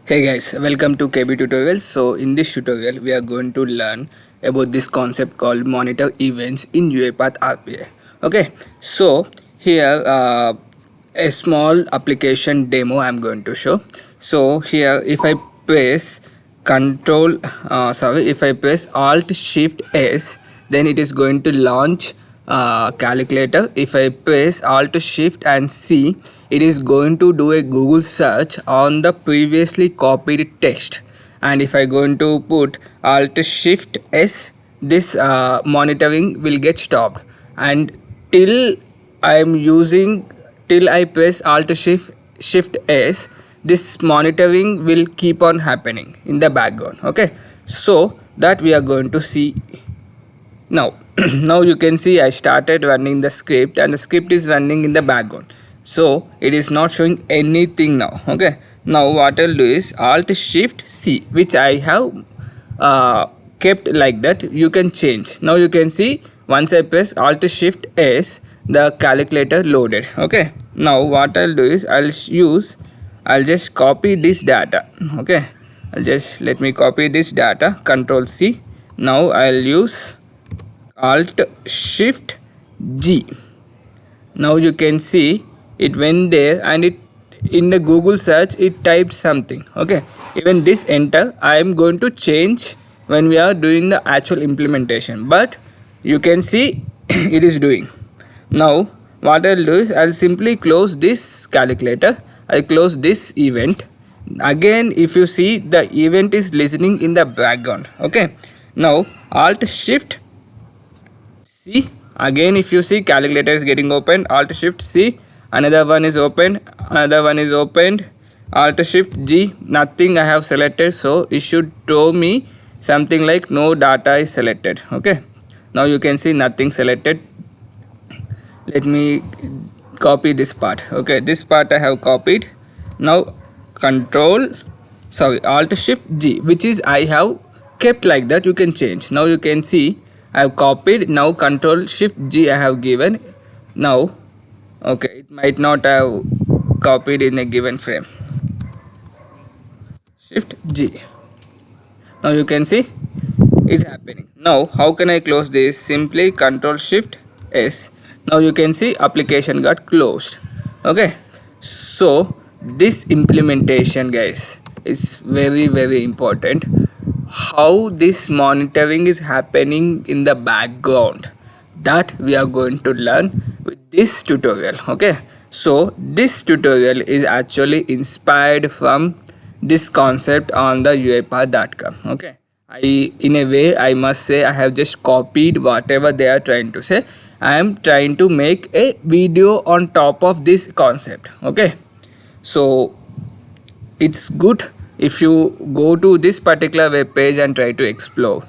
Hey guys, welcome to KB Tutorials. So in this tutorial, we are going to learn about this concept called monitor events in UiPath RPA. Okay, so here a small application demo I'm going to show. So here, if I press if I press Alt Shift S, then it is going to launch calculator. If I press Alt Shift and C, it is going to do a Google search on the previously copied text. And if I going to put Alt Shift S, this monitoring will get stopped. And till I am using till I press Alt Shift S, this monitoring will keep on happening in the background. Okay, so that we are going to see now. Now you can see I started running the script and the script is running in the background, so it is not showing anything now. Okay, now what I'll do is Alt Shift C, which I have kept like that. You can change. Now you can see once I press Alt Shift S, the calculator loaded. Okay, now what I'll do is I'll just copy this data. Okay, let me copy this data, Control C. Now I'll use Alt Shift G. Now you can see it went there, and it in the Google search it typed something. Okay, even this enter I am going to change when we are doing the actual implementation, but you can see it is doing. Now what I'll do is I'll simply close this calculator. I'll close this event. Again, if you see, the event is listening in the background. Okay, now Alt Shift C. Again, if you see, calculator is getting opened. Alt Shift C, another one is opened, another one is opened. Alt Shift G, nothing I have selected, so it should show me something like no data is selected. Okay, now you can see nothing selected. Let me copy this part. Okay, this part I have copied. Now Alt Shift G, which is I have kept like that. You can change. Now you can see I have copied. Now Control Shift G I have given. Now okay, it might not have copied in a given frame. Shift G. Now you can see is happening. Now how can I close this? Simply Control Shift S. Now you can see application got closed. Okay, so this implementation, guys, is very important. How this monitoring is happening in the background, that we are going to learn with this tutorial. Okay, so this tutorial is actually inspired from this concept on the UiPath.com. Okay, in a way I must say I have just copied whatever they are trying to say. I am trying to make a video on top of this concept. Okay, so it's good if you go to this particular web page and try to explore.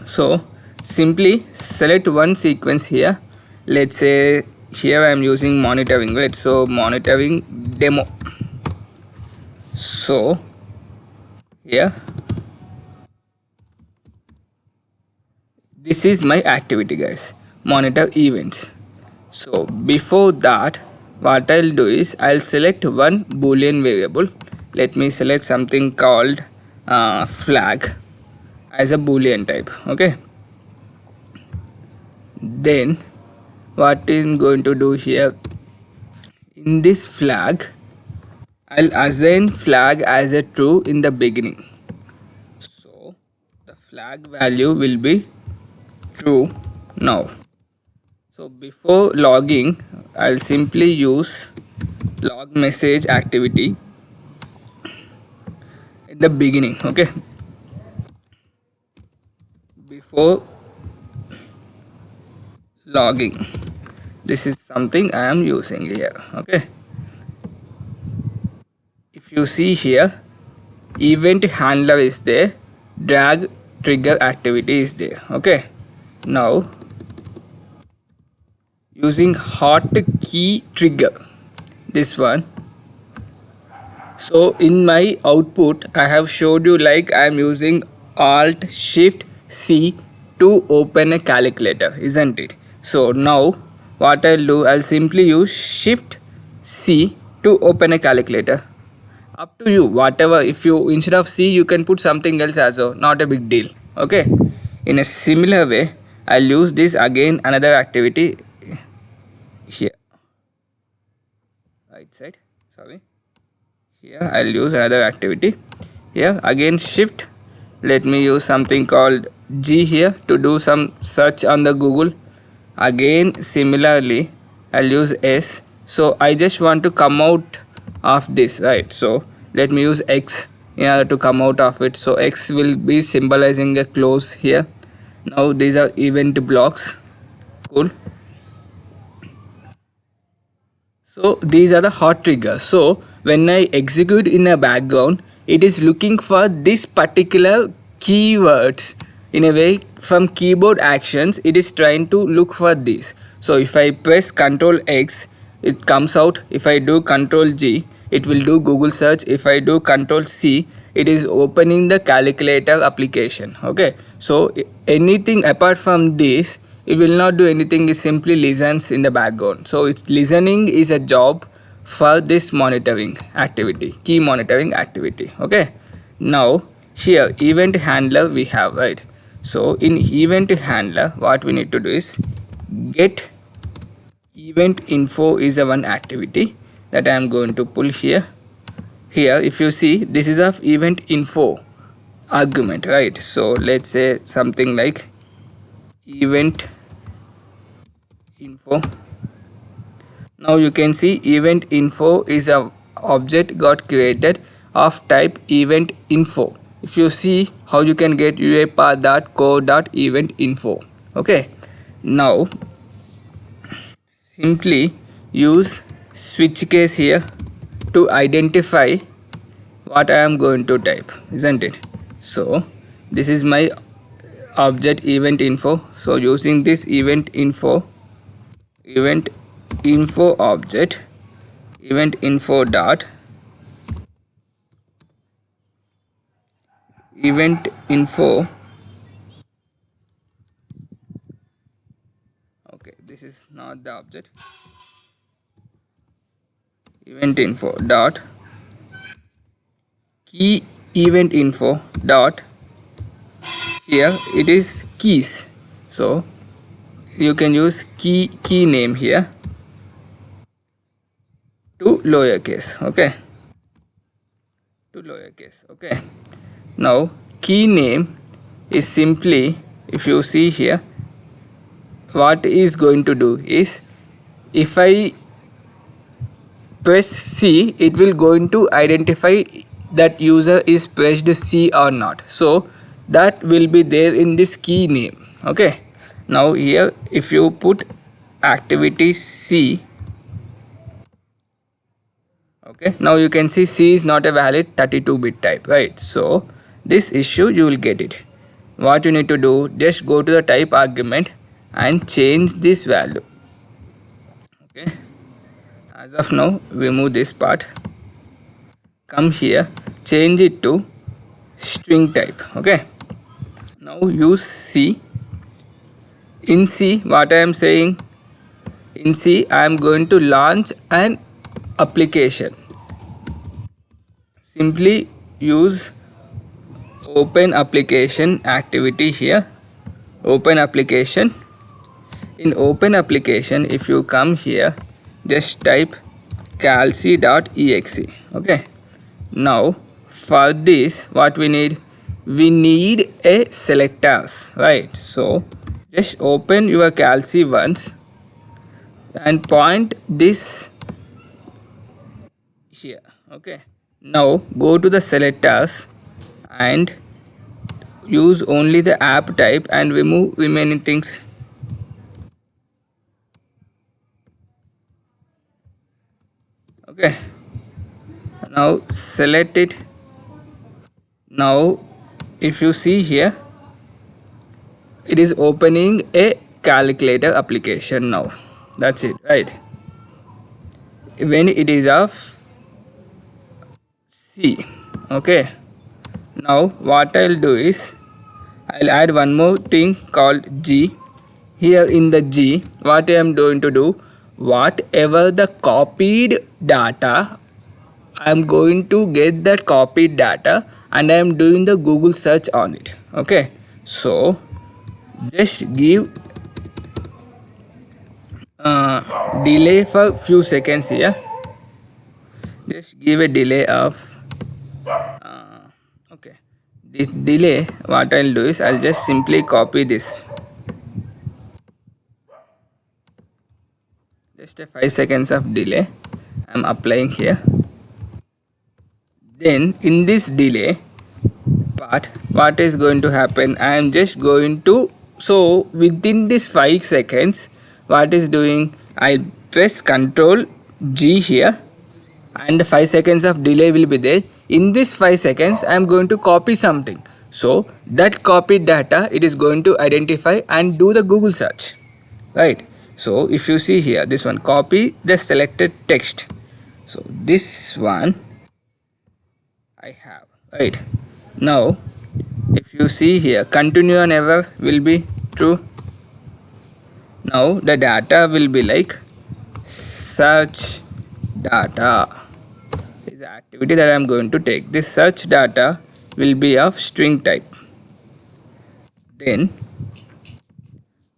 So simply select one sequence here. Let's say here I am using monitoring, right? So monitoring demo. So here this is my activity, guys, monitor events. So before that, what I'll do is I'll select one boolean variable. Let me select something called flag as a boolean type. Okay, then what I'm going to do here, in this flag I'll assign flag as a true in the beginning. So the flag value will be true now. So before logging, I'll simply use log message activity in the beginning. Okay, before logging, this is something I am using here. Okay, if you see here, event handler is there, drag trigger activity is there. Okay, now using hotkey trigger, this one. So in my output I have showed you like I am using Alt Shift C to open a calculator, isn't it? So now what I'll do, I'll simply use Shift C to open a calculator. Up to you, whatever. If you instead of C you can put something else as well, not a big deal. Okay, in a similar way I'll use this again, another activity here, right side, sorry, here I'll use another activity here, again shift, let me use something called G here to do some search on the Google. Again similarly I'll use S, so I just want to come out of this, right? So let me use X in order to come out of it. So X will be symbolizing a close here. Now these are event blocks, cool. So these are the hot triggers. So when I execute in a background, it is looking for this particular keywords. In a way, from keyboard actions, it is trying to look for this. So if I press Ctrl X, it comes out. If I do Ctrl G, it will do Google search. If I do Ctrl C, it is opening the calculator application. Okay, so anything apart from this, it will not do anything, it simply listens in the background. So it's listening is a job for this monitoring activity, key monitoring activity. Okay, now here event handler we have, right? So in event handler what we need to do is get event info is a one activity that I am going to pull here. Here if you see, this is of event info argument, right? So let's say something like event info. Now you can see event info is a object got created of type event info. If you see how you can get uipath.co.event info. Okay, now simply use switch case here to identify what I am going to type, isn't it? So this is my object event info. So using this event info object, event info dot event info. Okay, this is not the object. Event info dot key event info dot, here it is keys, so you can use key name here to lowercase. Okay, to lowercase. Okay, now key name is simply, if you see here, what is going to do is if I press C, it will going to identify that user is pressed C or not. So that will be there in this key name. Okay, now here if you put activity C, okay, now you can see C is not a valid 32-bit type, right? So this issue you will get it. What you need to do, just go to the type argument and change this value. Okay, as of now remove this part, come here, change it to string type. Okay, now use C. In C what I am saying, in C I am going to launch an application. Simply use open application activity here, open application. In open application, if you come here, just type calc.exe. okay, now for this what we need a selectors, right? So just open your calc once and point this here. Okay, now go to the selectors and use only the app type and remove remaining things. Okay, now select it. Now if you see here, it is opening a calculator application now. That's it, right? When it is of C. Okay, now what I'll do is I'll add one more thing called G. Here in the G, what I am going to do, whatever the copied data I am going to get that copied data and I am doing the Google search on it. Okay, so just give delay for few seconds here. Just give a delay of okay. This delay, what I'll do is I'll just simply copy this. Just a 5 seconds of delay I'm applying here. Then in this delay part, what is going to happen, I am just going to, so within this 5 seconds what is doing, I press Ctrl G here and the 5 seconds of delay will be there. In this 5 seconds I am going to copy something, so that copied data it is going to identify and do the Google search, right? So if you see here, this one, copy the selected text, so this one I have, right? Now if you see here, continue on ever will be true. Now the data will be like search data is the activity that I am going to take. This search data will be of string type. Then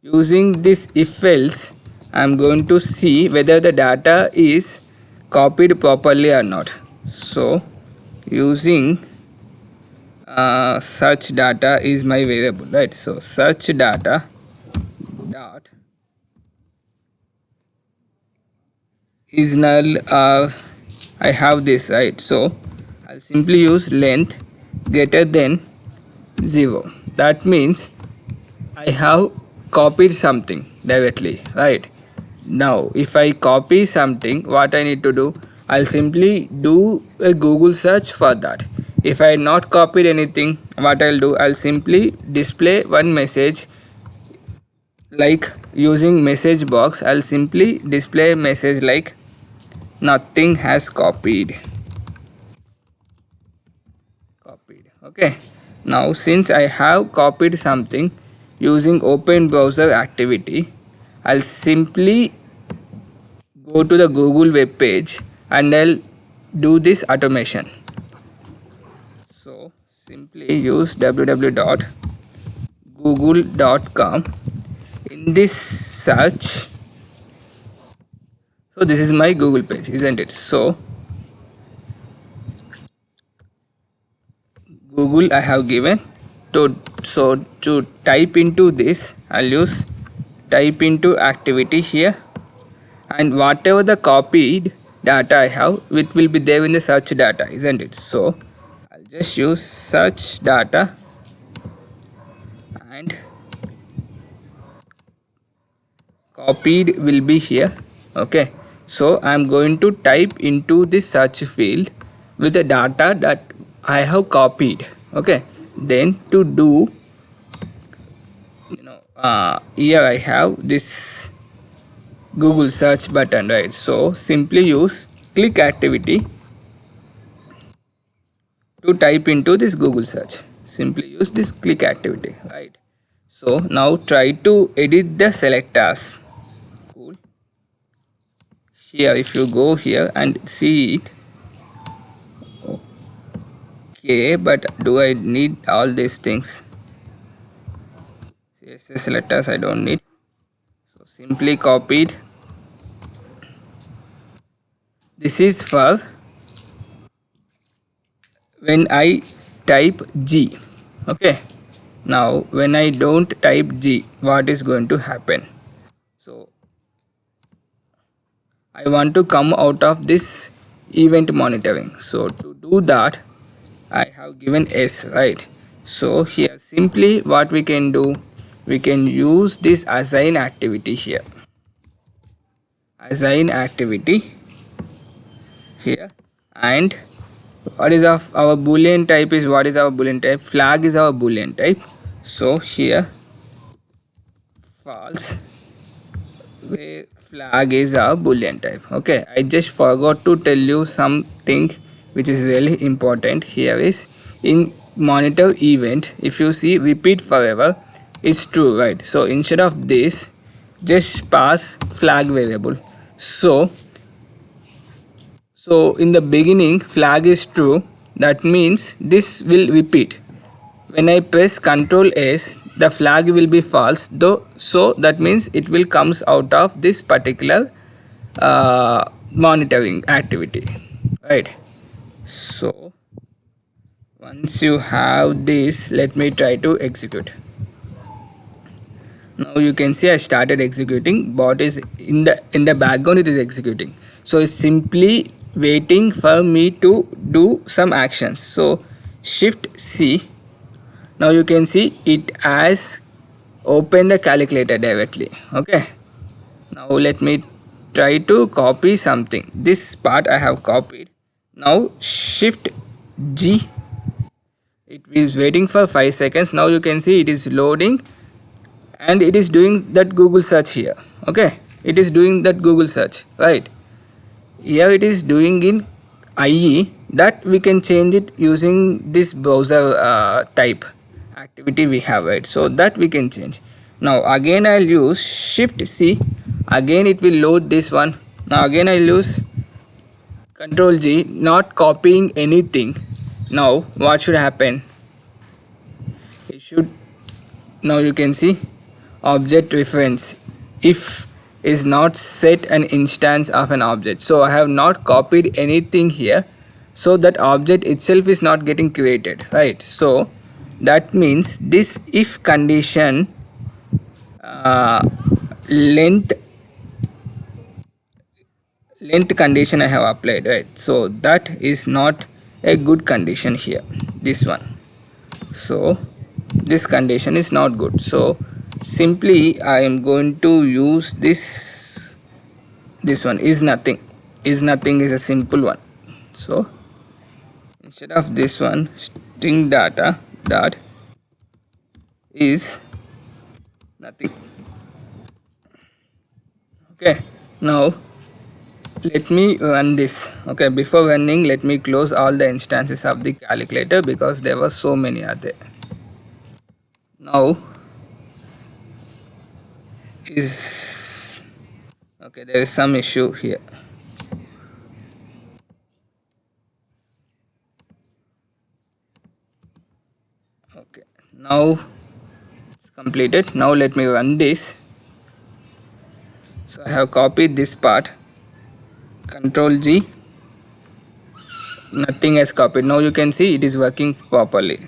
using this if else, I am going to see whether the data is copied properly or not. So using search data is my variable, right? So search data dot is null. I have this, right? So I'll simply use length greater than 0. That means I have copied something directly, right? Now if I copy something, what I need to do, I'll simply do a Google search for that. If I not copied anything, what I'll do, I'll simply display one message, like using message box I'll simply display a message like nothing has copied. Okay, now since I have copied something using open browser activity, I'll simply go to the Google web page and I'll do this automation. So simply use www.google.com. in this search, so this is my Google page, isn't it? So Google I have given to, so to type into this I'll use type into activity here, and whatever the copied data I have, it will be there in the search data, isn't it? So I'll just use search data and copied will be here. Okay, so I'm going to type into this search field with the data that I have copied. Okay, then to do, here I have this Google search button, right? So simply use click activity to type into this Google search. Simply use this click activity, right? So now try to edit the selectors. Cool. Here if you go here and see it, okay, but do I need all these things? CSS letters I don't need, so simply copied. This is for when I type G. Okay, now when I don't type G, what is going to happen? So I want to come out of this event monitoring. So to do that, I have given S, right? So here simply what we can do, we can use this assign activity here. Assign activity here, and what is our boolean type is, what is our boolean type? Flag is our boolean type. So here false, where flag is our boolean type. Okay, I just forgot to tell you something which is really important here is, in monitor event, if you see repeat forever is true, right? So instead of this, just pass flag variable. So So in the beginning flag is true, that means this will repeat. When I press Ctrl S, the flag will be false, though, so that means it will comes out of this particular monitoring activity, right? So once you have this, let me try to execute. Now you can see I started executing. Bot is in the background, it is executing, so it's simply waiting for me to do some actions. So shift C. Now you can see it has opened the calculator directly. Okay, now let me try to copy something. This part I have copied. Now shift G. It is waiting for 5 seconds. Now you can see it is loading and it is doing that Google search here. Okay, it is doing that Google search, right? Here it is doing in IE, that we can change it using this browser type activity we have, right? So that we can change. Now again I'll use shift C. Again it will load this one. Now again I'll use Control G, not copying anything. Now what should happen? It should, now you can see object reference if is not set an instance of an object. So I have not copied anything here, so that object itself is not getting created, right? So that means this if condition length condition I have applied, right? So that is not a good condition here, this one. So this condition is not good. So simply I am going to use this one is nothing. Is nothing is a simple one. So instead of this one, string data dot is nothing. Okay, now let me run this. Okay, before running, let me close all the instances of the calculator because there were so many are there. Now is okay, there is some issue here. Okay, now it's completed. Now let me run this. So I have copied this part, Control G, nothing has copied. Now you can see it is working properly.